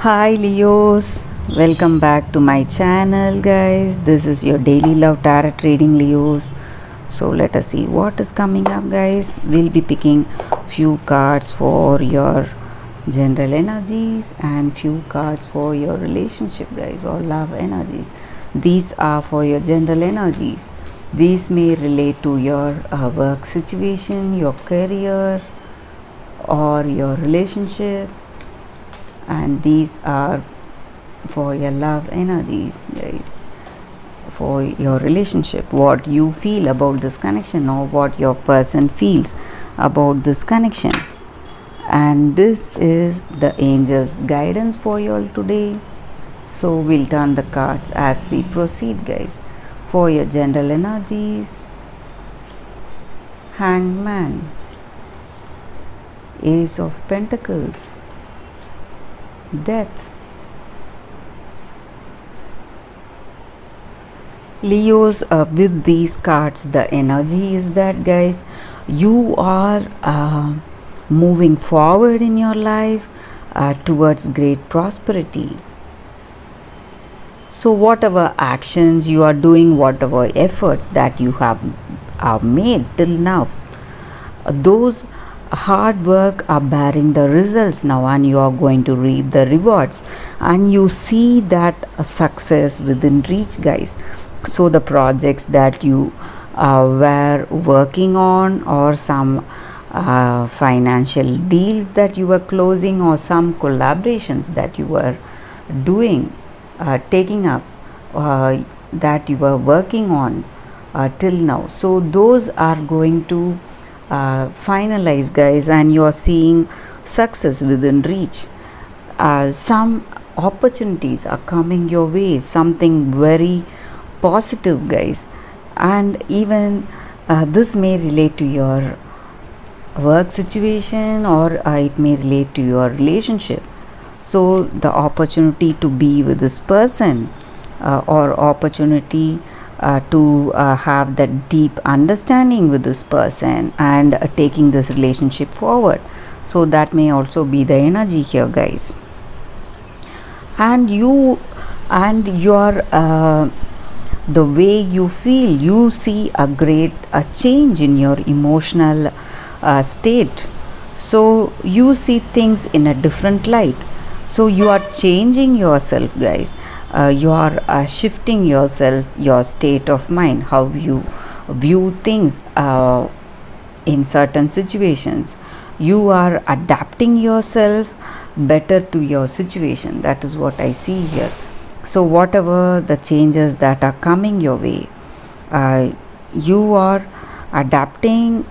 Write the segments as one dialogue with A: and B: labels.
A: Hi Leos, welcome back to my channel guys. This is your daily love tarot reading Leos. So let us see what is coming up guys. We'll be picking few cards for your general energies and few cards for your relationship guys or love energies. These are for your general energies. These may relate to your work situation, your career or your relationship, and these are for your love energies guys, for your relationship, what you feel about this connection or what your person feels about this connection. And this is the angels guidance for you all today. So we'll turn the cards as we proceed guys. For your general energies, Hangman, Ace of Pentacles, Death. Leos, with these cards, the energy is that guys, you are moving forward in your life towards great prosperity. So whatever actions you are doing, whatever efforts that you have made till now, those hard work are bearing the results now, and you are going to reap the rewards, and you see that success within reach guys. So the projects that you were working on, or some financial deals that you were closing, or some collaborations that you were doing, taking up, that you were working on till now, so those are going to finalize guys, and you are seeing success within reach. Some opportunities are coming your way, something very positive guys, and even this may relate to your work situation, or it may relate to your relationship. So the opportunity to be with this person, or opportunity to have that deep understanding with this person, and taking this relationship forward, so that may also be the energy here guys. And you and your the way you feel, you see a great change in your emotional state. So you see things in a different light, so you are changing yourself guys. You are shifting yourself, your state of mind, how you view things in certain situations. You are adapting yourself better to your situation. That is what I see here. So whatever the changes that are coming your way, you are adapting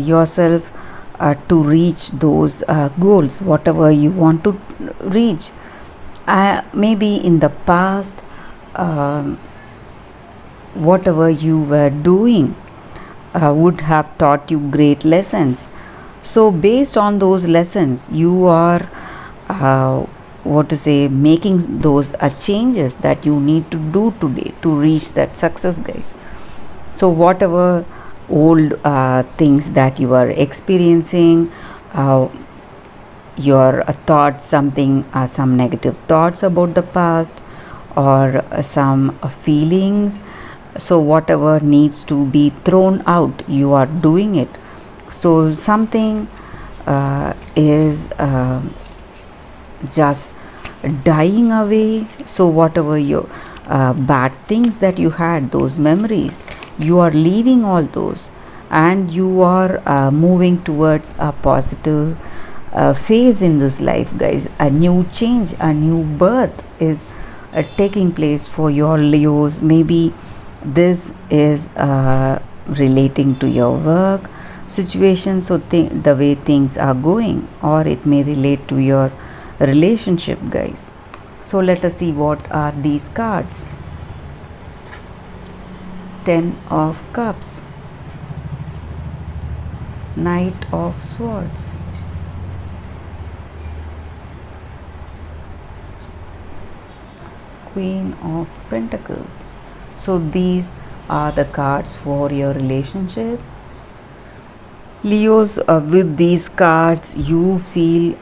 A: yourself to reach those goals, whatever you want to reach. Maybe in the past, whatever you were doing would have taught you great lessons. So based on those lessons, you are making those changes that you need to do today to reach that success guys. So whatever old things that you are experiencing, your thoughts, some negative thoughts about the past, or some feelings, so whatever needs to be thrown out, you are doing it. So something is just dying away. So whatever your bad things that you had, those memories, you are leaving all those, and you are moving towards a positive phase in this life guys. A new change, a new birth is taking place for your Leos. Maybe this is relating to your work situation, so the way things are going, or it may relate to your relationship guys. So let us see what are these cards. Ten of Cups, Knight of Swords, Queen of Pentacles. So these are the cards for your relationship. Leos, with these cards, you feel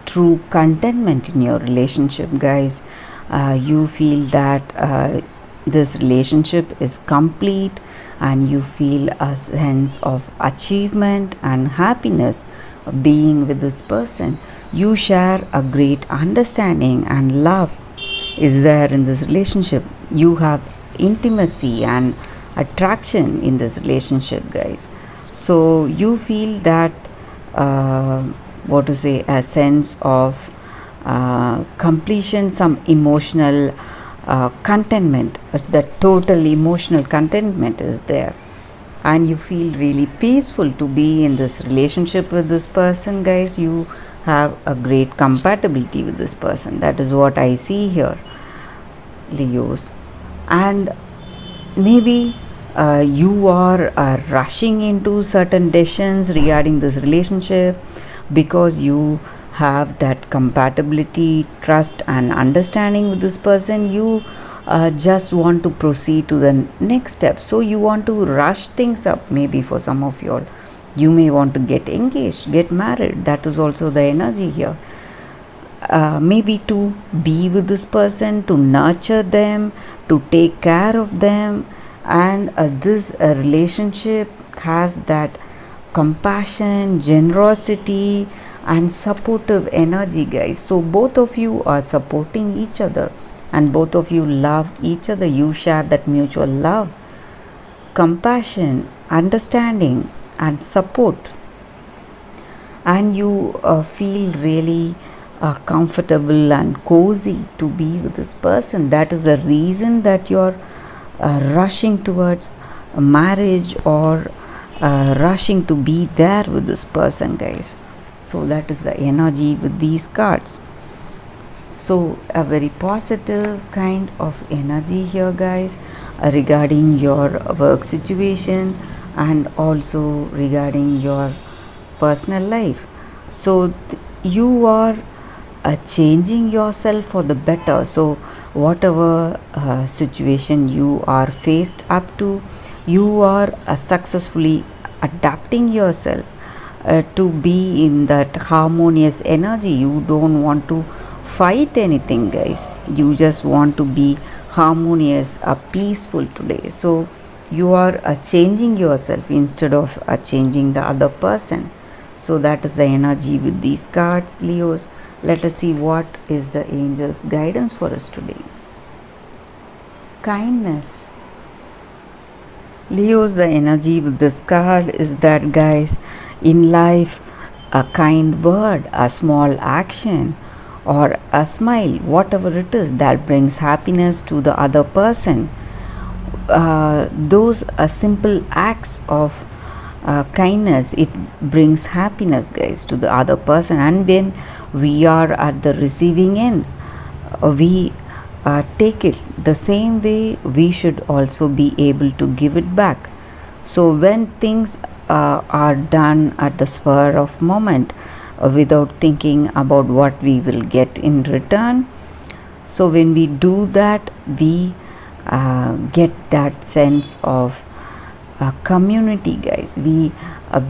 A: true contentment in your relationship, guys. You feel that this relationship is complete, and you feel a sense of achievement and happiness being with this person. You share a great understanding and love is there in this relationship. You have intimacy and attraction in this relationship, guys. So you feel that uh, what to say, a sense of completion, some emotional contentment. The total emotional contentment is there, and you feel really peaceful to be in this relationship with this person, guys. You have a great compatibility with this person. That is what I see here, Leos. And maybe you are rushing into certain decisions regarding this relationship because you have that compatibility, trust, and understanding with this person. You just want to proceed to the next step, so you want to rush things up. Maybe for some of you all, you may want to get engaged, get married. That is also the energy here. Maybe to be with this person, to nurture them, to take care of them, and this relationship has that compassion, generosity, and supportive energy, guys. So both of you are supporting each other, and both of you love each other. You share that mutual love, compassion, understanding, and support, and you feel really comfortable and cozy to be with this person. That is the reason that you're rushing towards marriage, or rushing to be there with this person, guys. So that is the energy with these cards. So a very positive kind of energy here, guys, regarding your work situation, and also regarding your personal life. So you are changing yourself for the better. So whatever situation you are faced up to, you are successfully adapting yourself to be in that harmonious energy. You don't want to fight anything, guys. You just want to be harmonious, peaceful today. So you are changing yourself instead of changing the other person. So that is the energy with these cards, Leos. Let us see what is the angel's guidance for us today. Kindness. Leos, the energy with this card is that, guys, in life, a kind word, a small action, or a smile, whatever it is that brings happiness to the other person, those simple acts of kindness, it brings happiness, guys, to the other person. And when we are at the receiving end, we take it the same way. We should also be able to give it back. So when things are done at the spur of moment, without thinking about what we will get in return, so when we do that, we get that sense of community, guys. We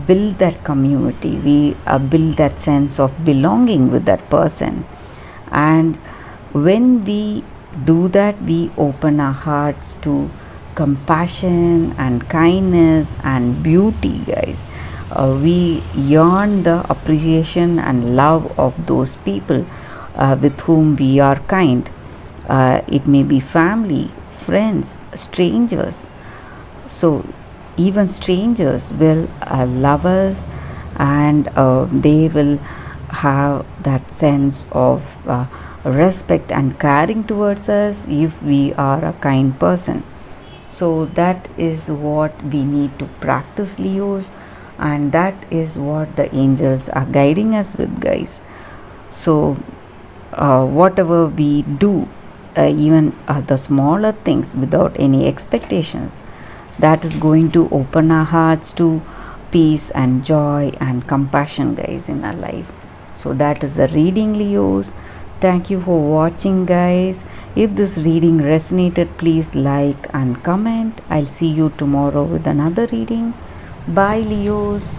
A: build that community. We build that sense of belonging with that person. And when we do that, we open our hearts to compassion and kindness and beauty, guys. We yearn the appreciation and love of those people with whom we are kind. It may be family, friends, strangers. So even strangers will love us, and they will have that sense of respect and caring towards us if we are a kind person. So that is what we need to practice, Leos, and that is what the angels are guiding us with, guys. So whatever we do, even the smaller things, without any expectations, that is going to open our hearts to peace and joy and compassion, guys, in our life. So that is the reading, Leos. Thank you for watching, guys. If this reading resonated, please like and comment. I'll see you tomorrow with another reading. Bye, Leos.